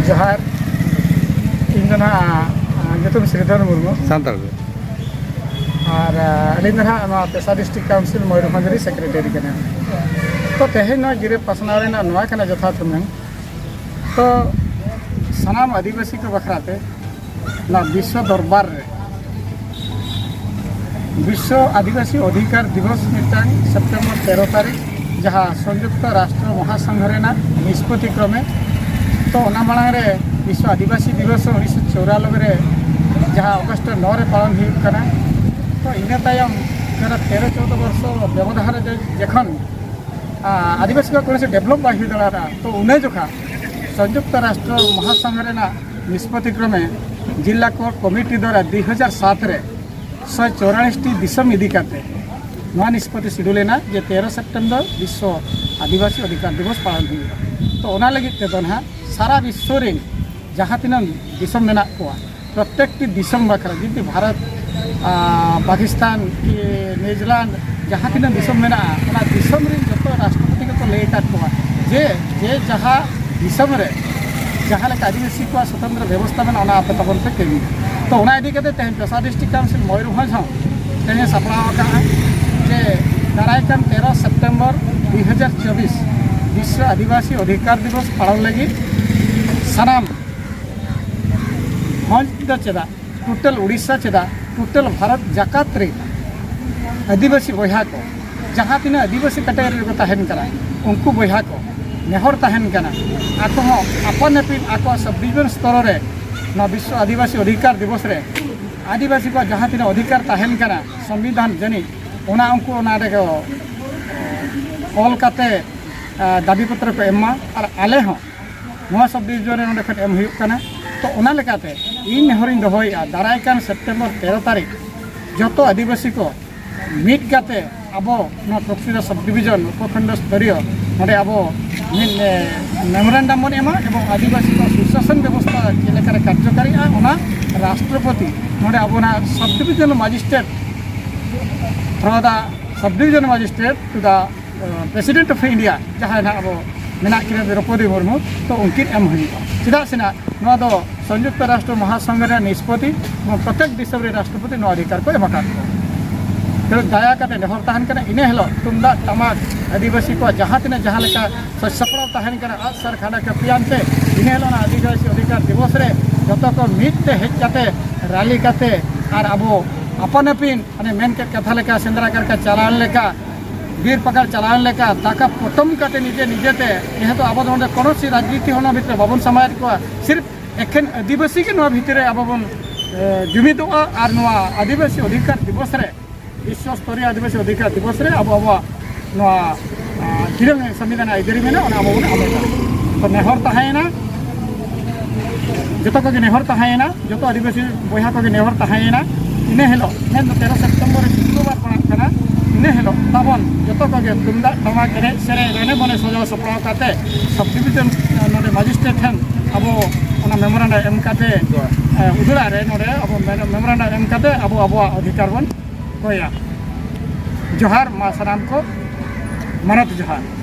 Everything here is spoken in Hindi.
जोहार इन जो श्रीधर मुर्मू सानताल और अली पेशा डिस्ट्रिक्ट काउंसिल मयूरभंज सेक्रेटरी के तो तेहन गिरे पासनाव जथा तो सानाम आदिवासी को बखराते विश्व दरबार रे विश्व आदिवासी अधिकार दिवस मिटांग सेप्टेम्बर 13 तारीख जहाँ संयुक्त राष्ट्र महासंघ निष्पत्ति क्रमे तो मांग विश्व आदिवासी दिवस 1994 जहाँ अगस्ट 9 रे पालन होना तो इन तायम 13-14 वर्ष व्यवधान जखन आदिवासी का कौन डेभलप बाही दड़ा तो उन्हें जोखा संयुक्त राष्ट्र महासंघ निष्पत्ति क्रमे जिला कोर्ट कमिटी द्वारा 2007 रे 144 दिसम इदिकाते नवा निष्पत्ति सिडुलेना जे 13 सेप्टेम्बर विश्व आदिवासी अधिकार दिवस पालन हुई तो ओना लगी तेदो ना सारा विश्व रे जहाँ तीन दिसम मेना को प्रत्येक दिसम बखरा जमी भारत पाकिस्तान कि न्यूजीलैंड जहाँ तीन दिसम मेना ओना दिसम रे जो राष्ट्रपति को लय को जे जे जहाँ दिसम रे जहाँ आदिवासी को स्वतंत्र व्यवस्था में आपे तबन पे कमी तो इदी तेज पेशा डिस्ट्रिक्ट काउंसिल मयूरभंज तेज सापड़ा जे दारायकान 13 सेप्टेम्बर 2024 विश्व आदिवासी अधिकार दिवस पालन लगी सानाम भंज चेदा टोटल उड़ीसा चेदा टोटल भारत जाकात रे आदिवासी बहा को जहाँ तीन आदिवासी कैटेगरी को तहन करा उनको बहा को नेहर तहन कना आको आपन एपिन आको सब डिवीजन स्तर रे ना विश्व आदिवासी अधिकार दिवस रे आदिवासी को जहाँ तीन अधिकार तहन कना संविधान जनी ओना उनको ओना रे ऑल काते दाबी पत्र को एमा और आले हो नवा सब डिवीजन रे खट एम हुई कना तो ओना लेकाते इन नेहरिन दोहया दारायकान सेप्टेम्बर 13 तारीख जतो आदिवासी को मीट काते अब प्रक्रिया सब डिवीजन उपखंड स्तरीय नोडे अब मेमोरेंडम बन एमा एवं आदिवासी को सुशासन व्यवस्था चेलेकारे कार्यकारी राष्ट्रपति नोडे अब subdivision magistrate from the subdivision magistrate to the president of India जहाँ अब मेना कि द्रौपदी मुर्मू तो उनकी एम हुआ चेदा सेना संयुक्त राष्ट्र महासंघ निष्पत्ति प्रत्येक दिसम रे राष्ट्रपति नवा अधिकार को एमा तो दया करते नेहर तहन कना इने हेलो तुमदा टमाक आदिवासी को जहाँ तीन जहाँ लेका सपड़ा तहन कना आसर खाना के पियानते इने हेलो ना आदिवासी अधिकार दिवस रे जतो को मीटते हेज जाते रैली करते और अब अपन अपिन माने मेन के कथा लेका सेंद्रा करके चलान लेका वीर पकड़ चलान लेका ताका पटम करते निजे निजेते यह तो अब कौन सी राजनीति होना भितर बाबन समाज को सिर्फ एखेन आदिवासी के नवा भितर अब बन जुमिदो और नवा आदिवासी अधिकार दिवस रे विश्व स्तरीय आदिवासी अधिकार दिवस रे अब तिरंग संविधान आइदरी में तो नेहर तहना जो को नेहर तहना जो आदिवासी बहा को नेहर तहना इन हेलो 13 सेप्टेम्बर शुक्रवार पड़ा इन हेलो तबन जो को तुमदा टमाक एने सेरे रेने बने सजा सपड़ा करते सब डिवीजन नोडे मजिस्ट्रेट ठन अब मेमोरेंडम एम करते उदुड़ा रे नोडे अब मेमोरेंडम एम करते अब अधिकार बन कोया जोहार मा सानाम को मनत जोहार।